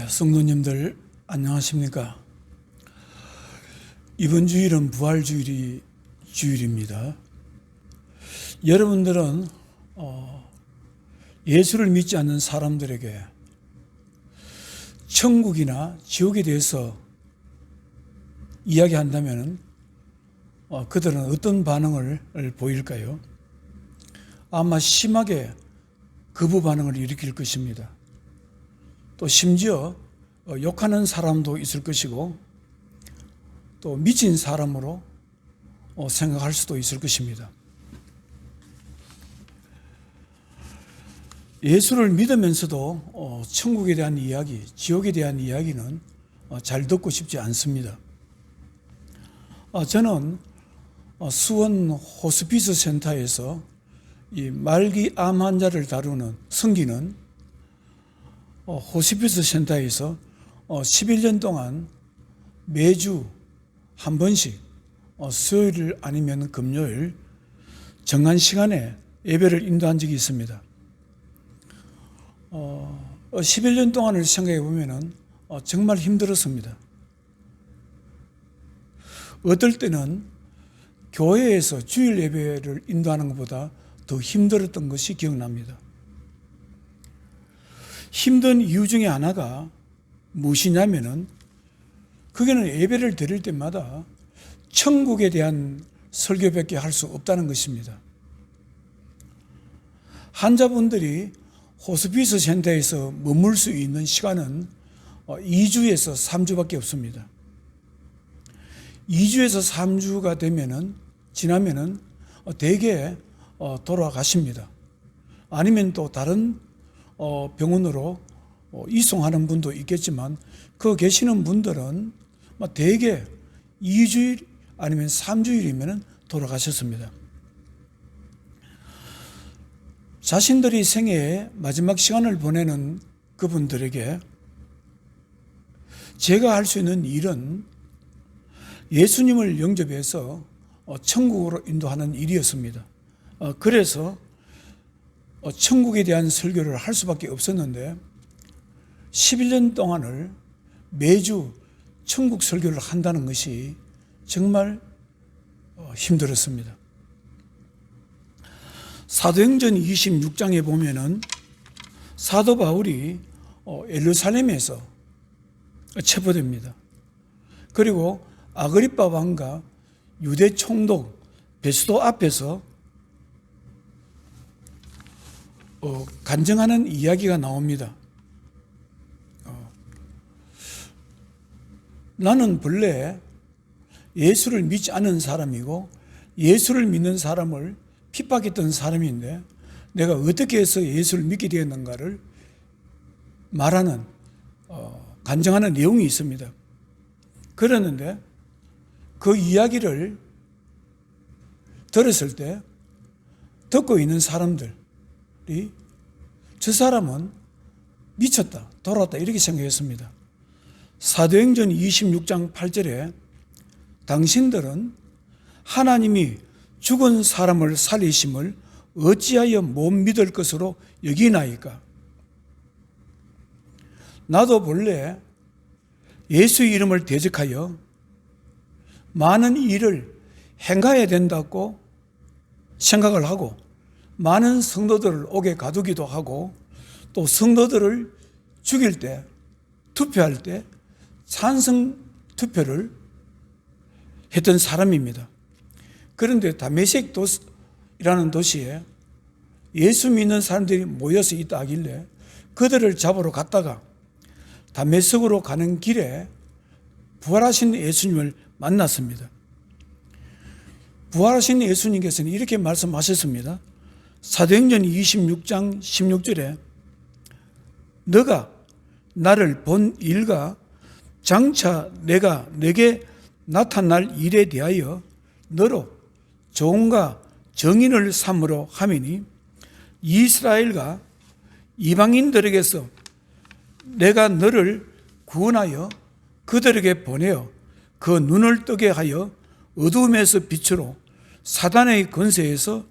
성도님들 안녕하십니까? 이번 주일은 부활주일이 주일입니다. 여러분들은 예수를 믿지 않는 사람들에게 천국이나 지옥에 대해서 이야기한다면 그들은 어떤 반응을 보일까요? 아마 심하게 거부 반응을 일으킬 것입니다. 또 심지어 욕하는 사람도 있을 것이고 또 미친 사람으로 생각할 수도 있을 것입니다. 예수를 믿으면서도 천국에 대한 이야기, 지옥에 대한 이야기는 잘 듣고 싶지 않습니다. 저는 수원 호스피스 센터에서 이 말기 암 환자를 다루는 섬기는 호스피스 센터에서 11년 동안 매주 한 번씩 수요일 아니면 금요일 정한 시간에 예배를 인도한 적이 있습니다. 11년 동안을 생각해 보면 정말 힘들었습니다. 어떨 때는 교회에서 주일 예배를 인도하는 것보다 더 힘들었던 것이 기억납니다. 힘든 이유 중에 하나가 무엇이냐면은 그게는 예배를 드릴 때마다 천국에 대한 설교밖에 할 수 없다는 것입니다. 환자분들이 호스피스 센터에서 머물 수 있는 시간은 2주에서 3주밖에 없습니다. 2주에서 3주가 지나면은 대개 돌아가십니다. 아니면 또 다른 병원으로 이송하는 분도 있겠지만 그 계시는 분들은 대개 2주일 아니면 3주일이면 돌아가셨습니다. 자신들이 생애의 마지막 시간을 보내는 그분들에게 제가 할 수 있는 일은 예수님을 영접해서 천국으로 인도하는 일이었습니다. 그래서 천국에 대한 설교를 할 수밖에 없었는데 11년 동안을 매주 천국 설교를 한다는 것이 정말 힘들었습니다. 사도행전 26장에 보면은 사도 바울이 예루살렘에서 체포됩니다. 그리고 아그리빠 왕과 유대 총독 베스도 앞에서 간증하는 이야기가 나옵니다. 나는 본래 예수를 믿지 않은 사람이고 예수를 믿는 사람을 핍박했던 사람인데 내가 어떻게 해서 예수를 믿게 되었는가를 말하는 간증하는 내용이 있습니다. 그랬는데 그 이야기를 들었을 때 듣고 있는 사람들 저 사람은 미쳤다, 돌아왔다 이렇게 생각했습니다. 사도행전 26장 8절에 당신들은 하나님이 죽은 사람을 살리심을 어찌하여 못 믿을 것으로 여기나이까? 나도 본래 예수 이름을 대적하여 많은 일을 행해야 된다고 생각을 하고 많은 성도들을 옥에 가두기도 하고 또 성도들을 죽일 때 투표할 때 찬성 투표를 했던 사람입니다. 그런데 다메섹이라는 도시에 예수 믿는 사람들이 모여서 있다 하길래 그들을 잡으러 갔다가 다메섹으로 가는 길에 부활하신 예수님을 만났습니다. 부활하신 예수님께서는 이렇게 말씀하셨습니다. 사도행전 26장 16절에 너가 나를 본 일과 장차 내가 내게 나타날 일에 대하여 너로 종과 정인을 삼으로 하미니 이스라엘과 이방인들에게서 내가 너를 구원하여 그들에게 보내어 그 눈을 뜨게 하여 어두움에서 빛으로 사단의 권세에서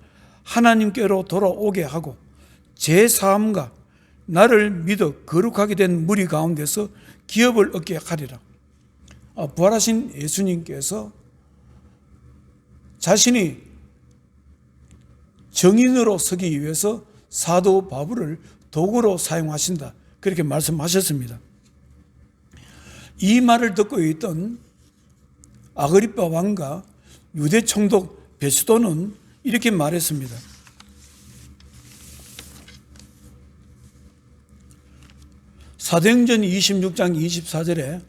하나님께로 돌아오게 하고 제사함과 나를 믿어 거룩하게 된 무리 가운데서 기업을 얻게 하리라. 부활하신 예수님께서 자신이 정인으로 서기 위해서 사도 바울을 도구로 사용하신다, 그렇게 말씀하셨습니다. 이 말을 듣고 있던 아그리빠 왕과 유대 총독 베스도는 이렇게 말했습니다. 사도행전 26장 24절에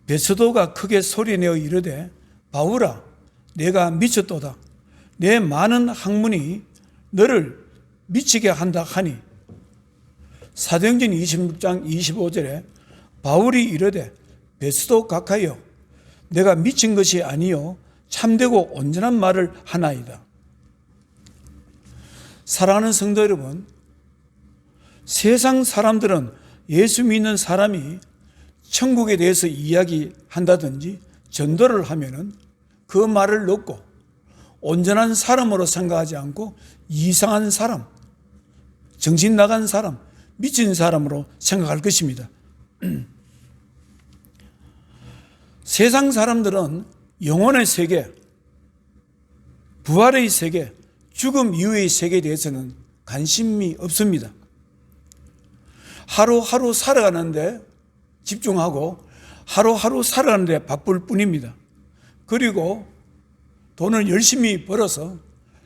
베스도가 크게 소리내어 이르되 바울아 내가 미쳤도다. 내 많은 학문이 너를 미치게 한다 하니, 사도행전 26장 25절에 바울이 이르되 베스도 각하여 내가 미친 것이 아니요 참되고 온전한 말을 하나이다. 사랑하는 성도 여러분, 세상 사람들은 예수 믿는 사람이 천국에 대해서 이야기한다든지 전도를 하면은 그 말을 듣고 온전한 사람으로 생각하지 않고 이상한 사람, 정신 나간 사람, 미친 사람으로 생각할 것입니다. 세상 사람들은 영혼의 세계, 부활의 세계, 죽음 이후의 세계에 대해서는 관심이 없습니다. 하루하루 살아가는데 집중하고 하루하루 살아가는데 바쁠 뿐입니다. 그리고 돈을 열심히 벌어서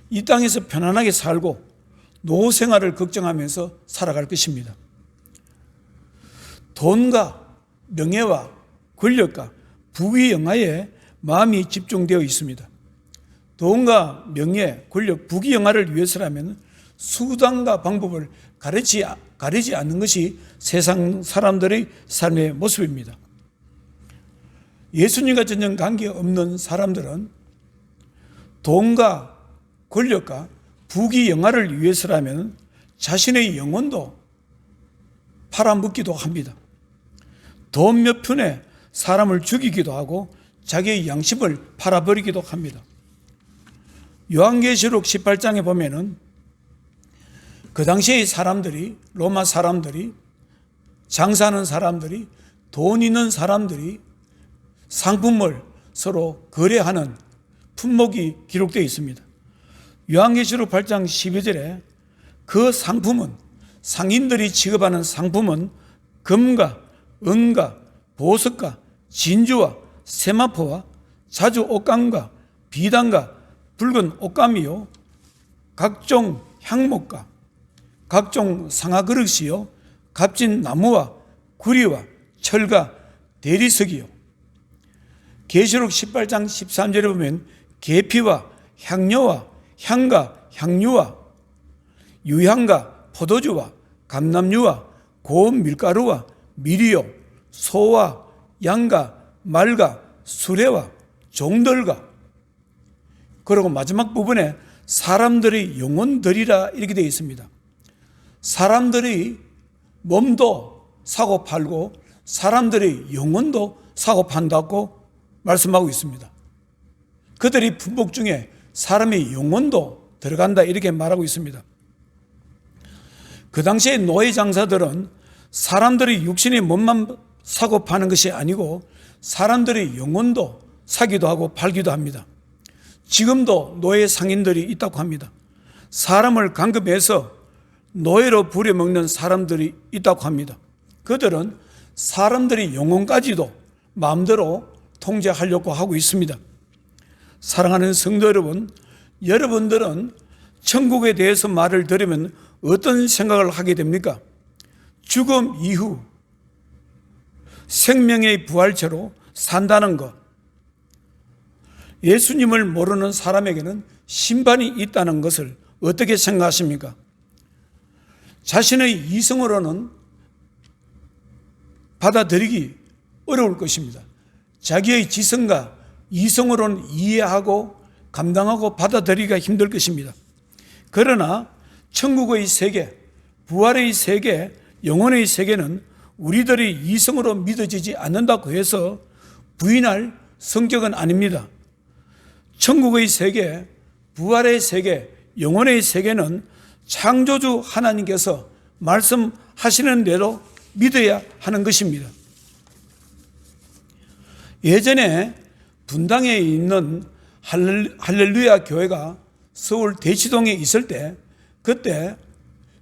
이 땅에서 편안하게 살고 노후 생활을 걱정하면서 살아갈 것입니다. 돈과 명예와 권력과 부귀 영화에 마음이 집중되어 있습니다. 돈과 명예, 권력, 부귀 영화를 위해서라면 수단과 방법을 가리지 않는 것이 세상 사람들의 삶의 모습입니다. 예수님과 전혀 관계없는 사람들은 돈과 권력과 부귀 영화를 위해서라면 자신의 영혼도 팔아먹기도 합니다. 돈 몇 푼에 사람을 죽이기도 하고 자기의 양심을 팔아버리기도 합니다. 요한계시록 18장에 보면은 그 당시의 사람들이, 로마 사람들이, 장사하는 사람들이, 돈 있는 사람들이 상품을 서로 거래하는 품목이 기록되어 있습니다. 요한계시록 8장 12절에 그 상품은, 상인들이 취급하는 상품은 금과 은과 보석과 진주와 세마포와 자주 옷감과 비단과 붉은 옷감이요 각종 향목과 각종 상아그릇이요 값진 나무와 구리와 철과 대리석이요. 계시록 18장 13절에 보면 계피와 향료와 향과 향유와 유향과 포도주와 감람유와 고운 밀가루와 밀이요 소와 양과 말과 수레와 종들과, 그리고 마지막 부분에 사람들의 영혼들이라 이렇게 되어 있습니다. 사람들의 몸도 사고 팔고 사람들의 영혼도 사고 판다고 말씀하고 있습니다. 그들의 품목 중에 사람의 영혼도 들어간다 이렇게 말하고 있습니다. 그 당시에 노예 장사들은 사람들의 육신의 몸만 사고 파는 것이 아니고 사람들의 영혼도 사기도 하고 팔기도 합니다. 지금도 노예 상인들이 있다고 합니다. 사람을 감금해서 노예로 부려먹는 사람들이 있다고 합니다. 그들은 사람들의 영혼까지도 마음대로 통제하려고 하고 있습니다. 사랑하는 성도 여러분, 여러분들은 천국에 대해서 말을 들으면 어떤 생각을 하게 됩니까? 죽음 이후 생명의 부활체로 산다는 것, 예수님을 모르는 사람에게는 심판이 있다는 것을 어떻게 생각하십니까? 자신의 이성으로는 받아들이기 어려울 것입니다. 자기의 지성과 이성으로는 이해하고 감당하고 받아들이기가 힘들 것입니다. 그러나 천국의 세계, 부활의 세계, 영혼의 세계는 우리들이 이성으로 믿어지지 않는다고 해서 부인할 성격은 아닙니다. 천국의 세계, 부활의 세계, 영혼의 세계는 창조주 하나님께서 말씀하시는 대로 믿어야 하는 것입니다. 예전에 분당에 있는 할렐루야 교회가 서울 대치동에 있을 때, 그때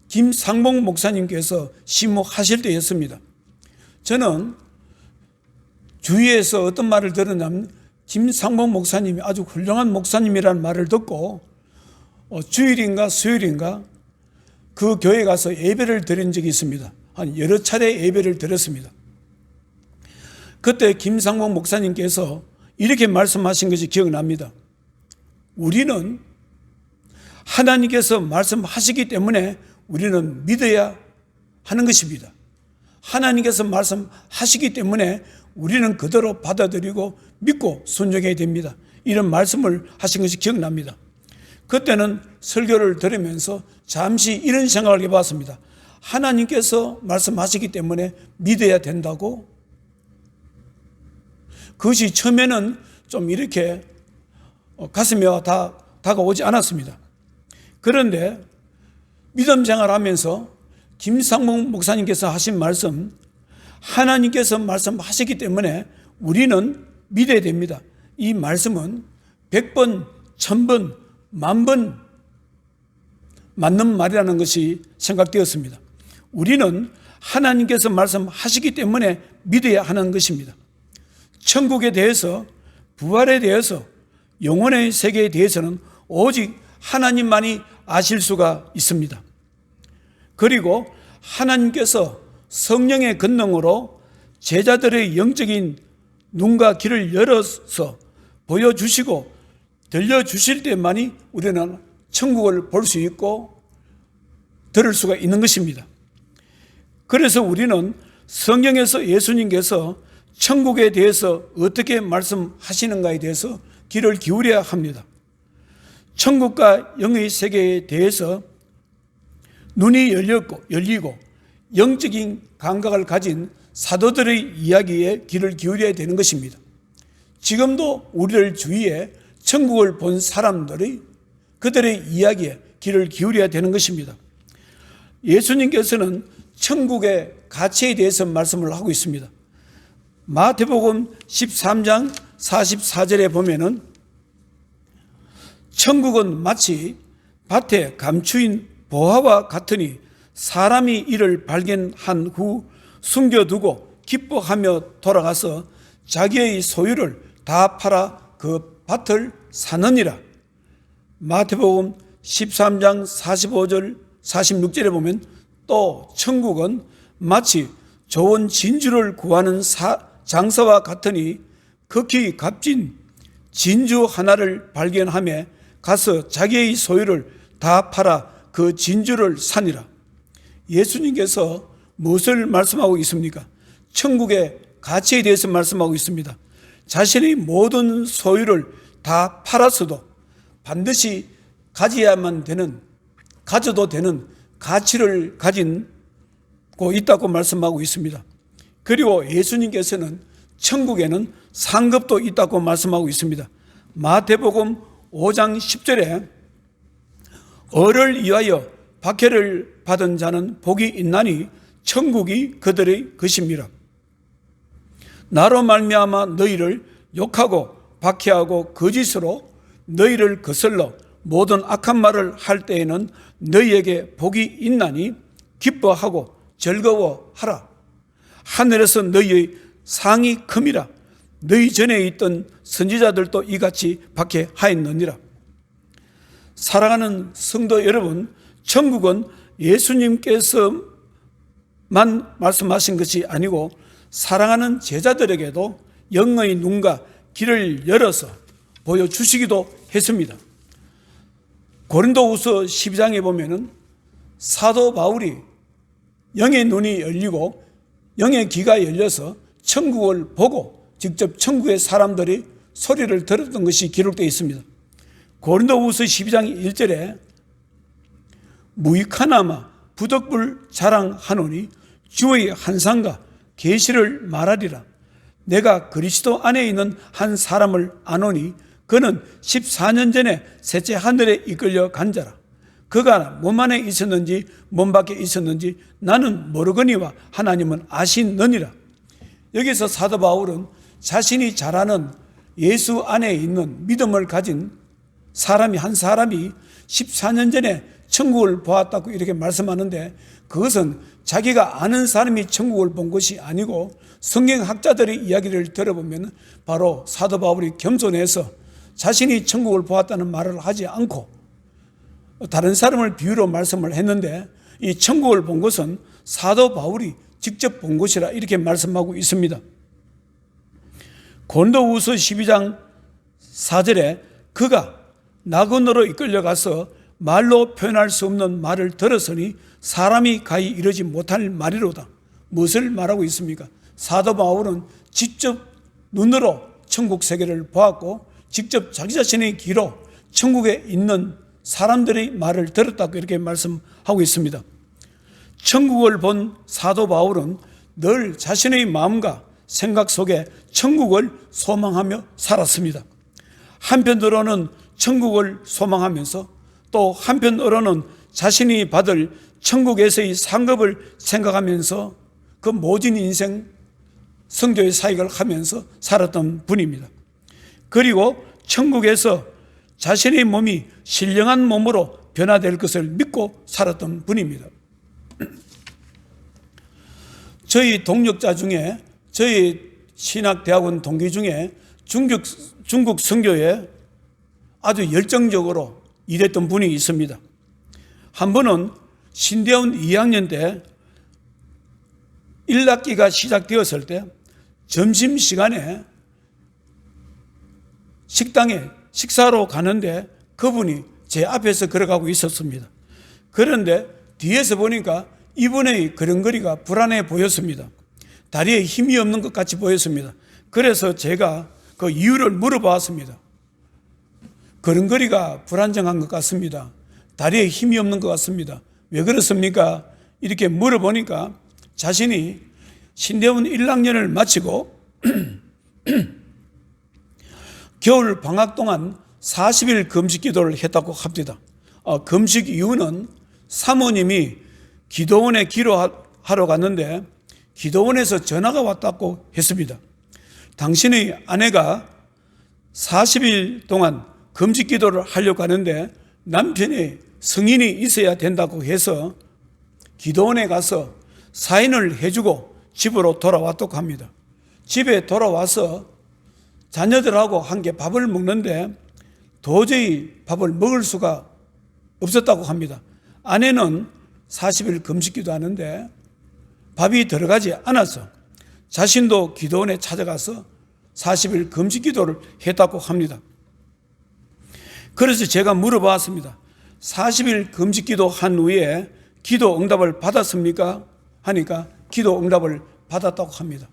김상봉 목사님께서 심목하실 때였습니다. 저는 주위에서 어떤 말을 들었냐면 김상봉 목사님이 아주 훌륭한 목사님이라는 말을 듣고 주일인가 수요일인가 그 교회에 가서 예배를 드린 적이 있습니다. 한 여러 차례 예배를 드렸습니다. 그때 김상봉 목사님께서 이렇게 말씀하신 것이 기억납니다. 우리는 하나님께서 말씀하시기 때문에 우리는 믿어야 하는 것입니다. 하나님께서 말씀하시기 때문에 우리는 그대로 받아들이고 믿고 순종해야 됩니다. 이런 말씀을 하신 것이 기억납니다. 그때는 설교를 들으면서 잠시 이런 생각을 해봤습니다. 하나님께서 말씀하시기 때문에 믿어야 된다고? 그것이 처음에는 좀 이렇게 가슴에 다가오지 않았습니다. 그런데 믿음 생활하면서 김상봉 목사님께서 하신 말씀, 하나님께서 말씀하시기 때문에 우리는 믿어야 됩니다. 이 말씀은 100번, 1000번, 10,000번 맞는 말이라는 것이 생각되었습니다. 우리는 하나님께서 말씀하시기 때문에 믿어야 하는 것입니다. 천국에 대해서, 부활에 대해서, 영혼의 세계에 대해서는 오직 하나님만이 아실 수가 있습니다. 그리고 하나님께서 성령의 권능으로 제자들의 영적인 눈과 귀를 열어서 보여주시고 들려주실 때만이 우리는 천국을 볼 수 있고 들을 수가 있는 것입니다. 그래서 우리는 성경에서 예수님께서 천국에 대해서 어떻게 말씀하시는가에 대해서 귀를 기울여야 합니다. 천국과 영의 세계에 대해서 눈이 열리고 영적인 감각을 가진 사도들의 이야기에 귀를 기울여야 되는 것입니다. 지금도 우리들 주위에 천국을 본 사람들의 그들의 이야기에 귀를 기울여야 되는 것입니다. 예수님께서는 천국의 가치에 대해서 말씀을 하고 있습니다. 마태복음 13장 44절에 보면은 천국은 마치 밭에 감추인 보화와 같으니 사람이 이를 발견한 후 숨겨두고 기뻐하며 돌아가서 자기의 소유를 다 팔아 그 밭을 사느니라. 마태복음 13장 45절 46절에 보면 또 천국은 마치 좋은 진주를 구하는 장사와 같으니 극히 값진 진주 하나를 발견하며 가서 자기의 소유를 다 팔아 그 진주를 사니라. 예수님께서 무엇을 말씀하고 있습니까? 천국의 가치에 대해서 말씀하고 있습니다. 자신의 모든 소유를 다 팔았어도 반드시 가져야만 되는, 가져도 되는 가치를 가지고 있다고 말씀하고 있습니다. 그리고 예수님께서는 천국에는 상급도 있다고 말씀하고 있습니다. 마태복음 5장 10절에 을을 위하여 박해를 받은 자는 복이 있나니 천국이 그들의 것입니다. 나로 말미암아 너희를 욕하고 박해하고 거짓으로 너희를 거슬러 모든 악한 말을 할 때에는 너희에게 복이 있나니 기뻐하고 즐거워하라. 하늘에서 너희의 상이 큼이라. 너희 전에 있던 선지자들도 이같이 박해하였느니라. 사랑하는 성도 여러분, 천국은 예수님께서만 말씀하신 것이 아니고 사랑하는 제자들에게도 영의 눈과 귀를 열어서 보여주시기도 했습니다. 고린도후서 12장에 보면은 사도 바울이 영의 눈이 열리고 영의 귀가 열려서 천국을 보고 직접 천국의 사람들이 소리를 들었던 것이 기록되어 있습니다. 고린도후서 12장 1절에 무익하나마 부덕불 자랑하노니 주의 한상과 계시를 말하리라. 내가 그리스도 안에 있는 한 사람을 아노니 그는 14년 전에 셋째 하늘에 이끌려 간 자라. 그가 몸 안에 있었는지 몸 밖에 있었는지 나는 모르거니와 하나님은 아시느니라. 여기서 사도 바울은 자신이 잘 아는 예수 안에 있는 믿음을 가진 사람이 한 사람이 14년 전에 천국을 보았다고 이렇게 말씀하는데, 그것은 자기가 아는 사람이 천국을 본 것이 아니고 성경학자들의 이야기를 들어보면 바로 사도 바울이 겸손해서 자신이 천국을 보았다는 말을 하지 않고 다른 사람을 비유로 말씀을 했는데, 이 천국을 본 것은 사도 바울이 직접 본 것이라 이렇게 말씀하고 있습니다. 고린도후서 12장 4절에 그가 낙원으로 이끌려가서 말로 표현할 수 없는 말을 들었으니 사람이 가히 이르지 못할 말이로다. 무엇을 말하고 있습니까? 사도 바울은 직접 눈으로 천국 세계를 보았고 직접 자기 자신의 귀로 천국에 있는 사람들의 말을 들었다고 이렇게 말씀하고 있습니다. 천국을 본 사도 바울은 늘 자신의 마음과 생각 속에 천국을 소망하며 살았습니다. 한편으로는 천국을 소망하면서 또 한편으로는 자신이 받을 천국에서의 상급을 생각하면서 그 모진 인생 성도의 사역을 하면서 살았던 분입니다. 그리고 천국에서 자신의 몸이 신령한 몸으로 변화될 것을 믿고 살았던 분입니다. 저희 동역자 중에, 저희 신학대학원 동기 중에 중국 선교에 아주 열정적으로 일했던 분이 있습니다. 한 번은 신대원 2학년 때 1학기가 시작되었을 때 점심시간에 식당에 식사로 가는데 그분이 제 앞에서 걸어가고 있었습니다. 그런데 뒤에서 보니까 이분의 걸음걸이가 불안해 보였습니다. 다리에 힘이 없는 것 같이 보였습니다. 그래서 제가 그 이유를 물어봤습니다. 걸음걸이가 불안정한 것 같습니다. 다리에 힘이 없는 것 같습니다. 왜 그렇습니까? 이렇게 물어보니까 자신이 신대원 1학년을 마치고 겨울 방학 동안 40일 금식 기도를 했다고 합니다. 금식 이유는 사모님이 기도원에 기도하러 갔는데 기도원에서 전화가 왔다고 했습니다. 당신의 아내가 40일 동안 금식 기도를 하려고 하는데 남편이 성인이 있어야 된다고 해서 기도원에 가서 사인을 해주고 집으로 돌아왔다고 합니다. 집에 돌아와서 자녀들하고 함께 밥을 먹는데 도저히 밥을 먹을 수가 없었다고 합니다. 아내는 40일 금식 기도하는데 밥이 들어가지 않아서 자신도 기도원에 찾아가서 40일 금식 기도를 했다고 합니다. 그래서 제가 물어봤습니다. 40일 금식 기도한 후에 기도 응답을 받았습니까? 하니까 기도 응답을 받았다고 합니다.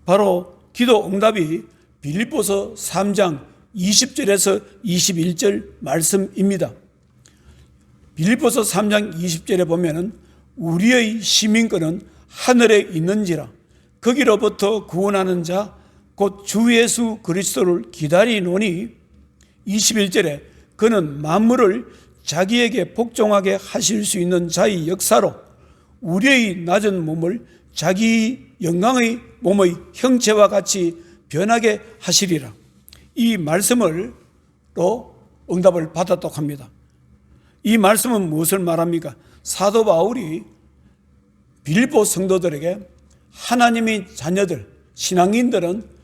바로 기도 응답이 빌립보서 3장 20절에서 21절 말씀입니다. 빌립보서 3장 20절에 보면은 우리의 시민권은 하늘에 있는지라 거기로부터 구원하는 자 곧 주 예수 그리스도를 기다리노니 21절에 그는 만물을 자기에게 복종하게 하실 수 있는 자의 역사로 우리의 낮은 몸을 자기 영광의 몸의 형체와 같이 변하게 하시리라. 이 말씀으로 응답을 받았다고 합니다. 이 말씀은 무엇을 말합니까? 사도 바울이 빌립보 성도들에게 하나님의 자녀들, 신앙인들은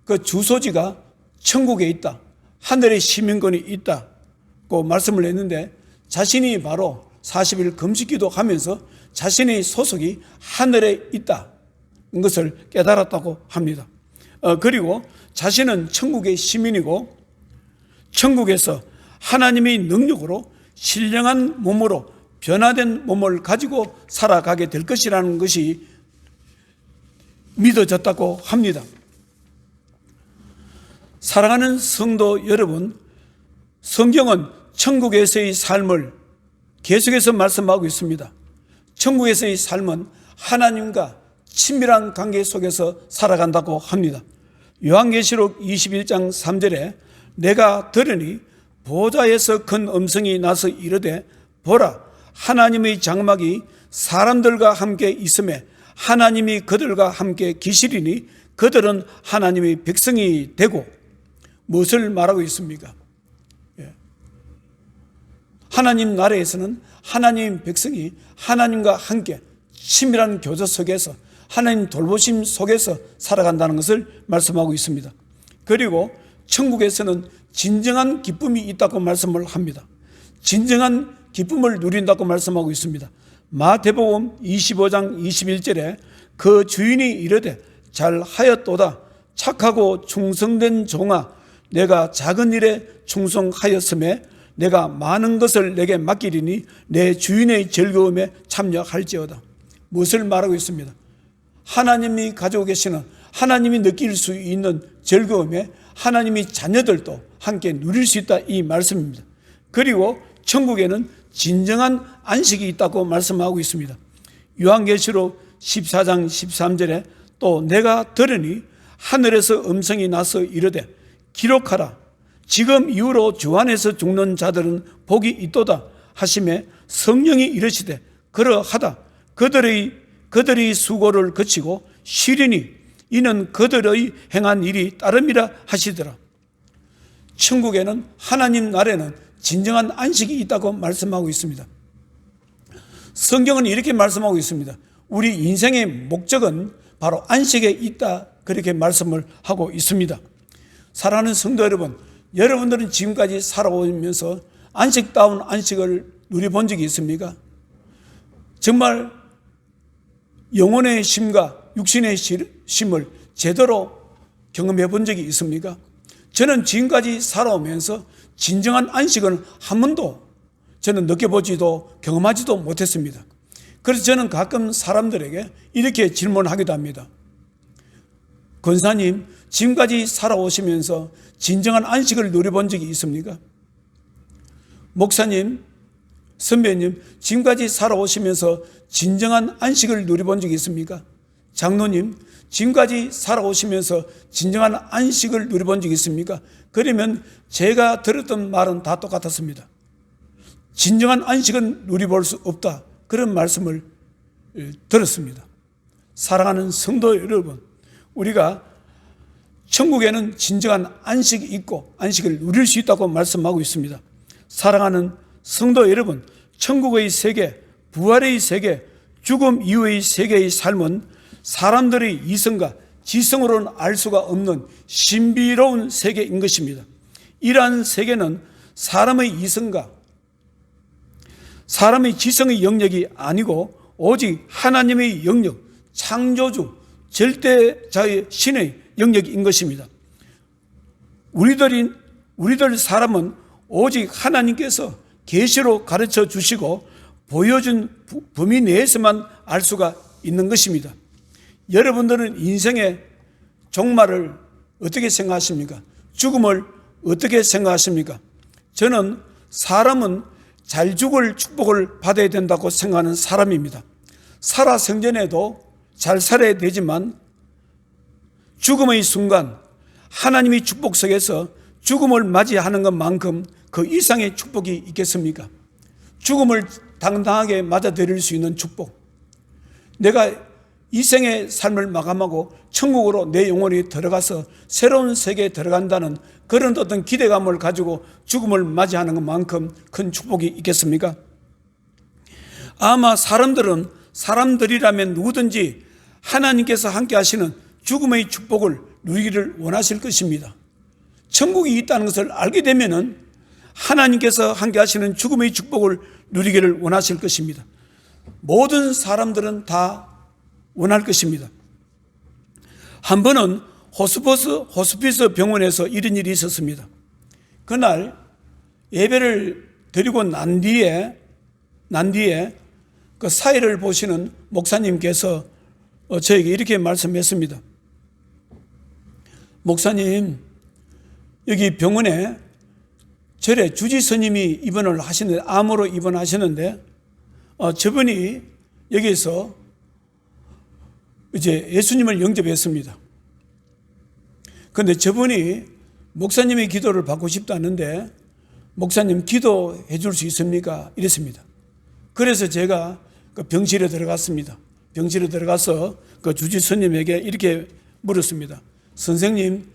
그 주소지가 천국에 있다, 하늘의 시민권이 있다고 말씀을 했는데 자신이 바로 40일 금식기도 하면서 자신의 소속이 하늘에 있다는 것을 깨달았다고 합니다. 그리고 자신은 천국의 시민이고 천국에서 하나님의 능력으로 신령한 몸으로 변화된 몸을 가지고 살아가게 될 것이라는 것이 믿어졌다고 합니다. 사랑하는 성도 여러분, 성경은 천국에서의 삶을 계속해서 말씀하고 있습니다. 천국에서의 삶은 하나님과 친밀한 관계 속에서 살아간다고 합니다. 요한계시록 21장 3절에 내가 들으니 보좌에서 큰 음성이 나서 이르되 보라, 하나님의 장막이 사람들과 함께 있음에 하나님이 그들과 함께 계시리니 그들은 하나님의 백성이 되고. 무엇을 말하고 있습니까? 하나님 나라에서는 하나님 백성이 하나님과 함께 친밀한 교제 속에서 하나님 돌보심 속에서 살아간다는 것을 말씀하고 있습니다. 그리고 천국에서는 진정한 기쁨이 있다고 말씀을 합니다. 진정한 기쁨을 누린다고 말씀하고 있습니다. 마태복음 25장 21절에 그 주인이 이르되 잘하였도다 착하고 충성된 종아, 내가 작은 일에 충성하였음에 내가 많은 것을 내게 맡기리니 내 주인의 즐거움에 참여할지어다. 무엇을 말하고 있습니다? 하나님이 가지고 계시는, 하나님이 느낄 수 있는 즐거움에 하나님이 자녀들도 함께 누릴 수 있다, 이 말씀입니다. 그리고 천국에는 진정한 안식이 있다고 말씀하고 있습니다. 요한계시록 14장 13절에 또 내가 들으니 하늘에서 음성이 나서 이르되 기록하라, 지금 이후로 주 안에서 죽는 자들은 복이 있도다 하시매 성령이 이르시되 그러하다, 그들의 수고를 그치고 쉬리니 이는 그들의 행한 일이 따름이라 하시더라. 천국에는, 하나님 나라에는 진정한 안식이 있다고 말씀하고 있습니다. 성경은 이렇게 말씀하고 있습니다. 우리 인생의 목적은 바로 안식에 있다, 그렇게 말씀을 하고 있습니다. 사랑하는 성도 여러분, 여러분들은 지금까지 살아오면서 안식다운 안식을 누려본 적이 있습니까? 정말 영혼의 쉼과 육신의 쉼을 제대로 경험해 본 적이 있습니까? 저는 지금까지 살아오면서 진정한 안식을 한 번도 저는 느껴보지도 경험하지도 못했습니다. 그래서 저는 가끔 사람들에게 이렇게 질문하기도 합니다. 권사님, 지금까지 살아오시면서 진정한 안식을 누려본 적이 있습니까? 목사님, 선배님, 지금까지 살아오시면서 진정한 안식을 누려본 적이 있습니까? 장로님, 지금까지 살아오시면서 진정한 안식을 누려본 적이 있습니까? 그러면 제가 들었던 말은 다 똑같았습니다. 진정한 안식은 누려볼 수 없다, 그런 말씀을 들었습니다. 사랑하는 성도 여러분, 우리가 천국에는 진정한 안식이 있고 안식을 누릴 수 있다고 말씀하고 있습니다. 사랑하는 성도 여러분, 천국의 세계, 부활의 세계, 죽음 이후의 세계의 삶은 사람들의 이성과 지성으로는 알 수가 없는 신비로운 세계인 것입니다. 이러한 세계는 사람의 이성과 사람의 지성의 영역이 아니고 오직 하나님의 영역, 창조주, 절대자의 신의 영역인 것입니다. 우리들 사람은 오직 하나님께서 계시로 가르쳐 주시고 보여준 범위 내에서만 알 수가 있는 것입니다. 여러분들은 인생의 종말을 어떻게 생각하십니까? 죽음을 어떻게 생각하십니까? 저는 사람은 잘 죽을 축복을 받아야 된다고 생각하는 사람입니다. 살아 생전에도 잘 살아야 되지만 죽음의 순간 하나님의 축복 속에서 죽음을 맞이하는 것만큼 그 이상의 축복이 있겠습니까? 죽음을 당당하게 맞아들일 수 있는 축복, 내가 이 생의 삶을 마감하고 천국으로 내 영혼이 들어가서 새로운 세계에 들어간다는 그런 어떤 기대감을 가지고 죽음을 맞이하는 것만큼 큰 축복이 있겠습니까? 아마 사람들이라면 누구든지 하나님께서 함께 하시는 죽음의 축복을 누리기를 원하실 것입니다. 천국이 있다는 것을 알게 되면은 하나님께서 함께 하시는 죽음의 축복을 누리기를 원하실 것입니다. 모든 사람들은 다 원할 것입니다. 한 번은 호스피스 병원에서 이런 일이 있었습니다. 그날 예배를 드리고 난 뒤에 그 사회를 보시는 목사님께서 저에게 이렇게 말씀했습니다. 목사님, 여기 병원에 절에 주지 스님이 입원을 하시는데, 암으로 입원하시는데 저분이 여기서 이제 예수님을 영접했습니다. 그런데 저분이 목사님의 기도를 받고 싶다는데 목사님 기도해 줄 수 있습니까? 이랬습니다. 그래서 제가 그 병실에 들어갔습니다. 병실에 들어가서 그 주지 스님에게 이렇게 물었습니다. 선생님,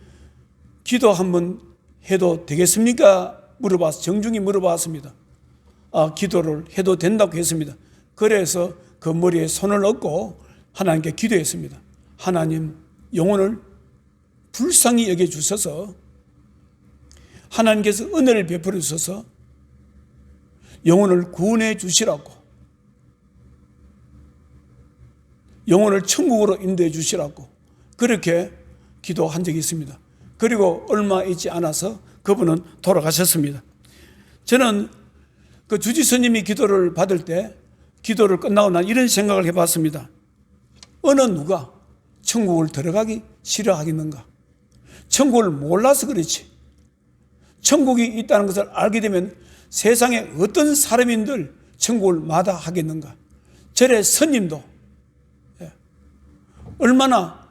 기도 한번 해도 되겠습니까? 정중히 물어봤습니다. 기도를 해도 된다고 했습니다. 그래서 그 머리에 손을 얹고 하나님께 기도했습니다. 하나님, 영혼을 불쌍히 여겨주셔서 하나님께서 은혜를 베풀어 주셔서 영혼을 구원해 주시라고, 영혼을 천국으로 인도해 주시라고 그렇게 기도한 적이 있습니다. 그리고 얼마 있지 않아서 그분은 돌아가셨습니다. 저는 그 주지 스님이 기도를 받을 때 기도를 끝나고 난 이런 생각을 해봤습니다. 어느 누가 천국을 들어가기 싫어하겠는가? 천국을 몰라서 그렇지. 천국이 있다는 것을 알게 되면 세상에 어떤 사람인들 천국을 마다하겠는가? 절의 스님도 얼마나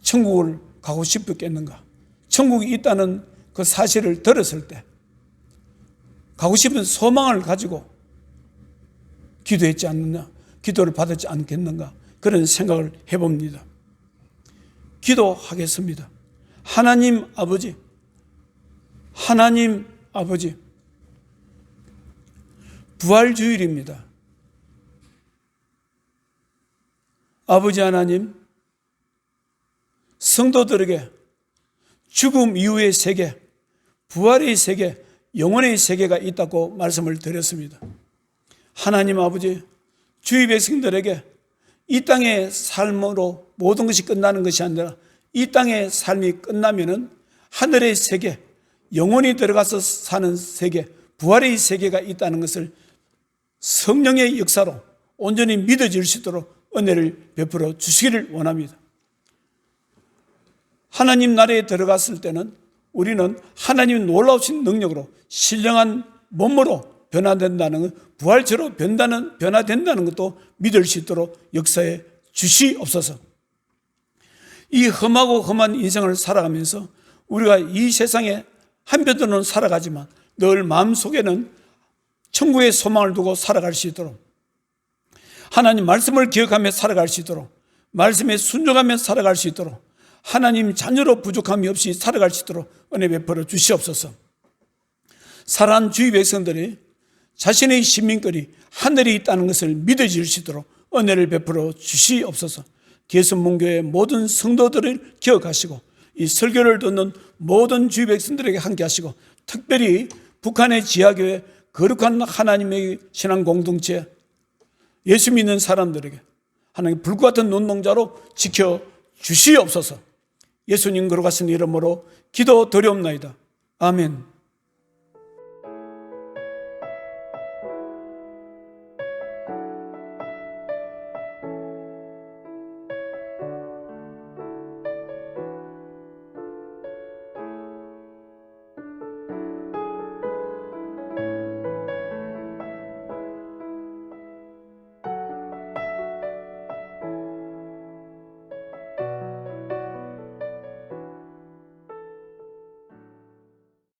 천국을 가고 싶었겠는가? 천국이 있다는 그 사실을 들었을 때 가고 싶은 소망을 가지고 기도했지 않느냐, 기도를 받았지 않겠는가, 그런 생각을 해봅니다. 기도하겠습니다. 하나님 아버지, 하나님 아버지, 부활주일입니다. 아버지 하나님, 성도들에게 죽음 이후의 세계, 부활의 세계, 영혼의 세계가 있다고 말씀을 드렸습니다. 하나님 아버지, 주의 백성들에게 이 땅의 삶으로 모든 것이 끝나는 것이 아니라 이 땅의 삶이 끝나면은 하늘의 세계, 영혼이 들어가서 사는 세계, 부활의 세계가 있다는 것을 성령의 역사로 온전히 믿어질 수 있도록 은혜를 베풀어 주시기를 원합니다. 하나님 나라에 들어갔을 때는 우리는 하나님의 놀라우신 능력으로 신령한 몸으로 변화된다는 것, 부활체로 변화된다는 것도 믿을 수 있도록 역사에 주시옵소서. 이 험하고 험한 인생을 살아가면서 우리가 이 세상에 한편으로는 살아가지만 늘 마음속에는 천국의 소망을 두고 살아갈 수 있도록, 하나님 말씀을 기억하며 살아갈 수 있도록, 말씀에 순종하며 살아갈 수 있도록, 하나님 자녀로 부족함이 없이 살아갈 수 있도록 은혜 베풀어 주시옵소서. 사랑하는 주의 백성들이 자신의 시민권이 하늘에 있다는 것을 믿어질 수 있도록 은혜를 베풀어 주시옵소서. 개선문교의 모든 성도들을 기억하시고 이 설교를 듣는 모든 주의 백성들에게 함께 하시고, 특별히 북한의 지하교회 거룩한 하나님의 신앙 공동체, 예수 믿는 사람들에게 하나님 불과 같은 눈동자로 지켜 주시옵소서. 예수님 거룩하신 이름으로 기도드리옵나이다. 아멘.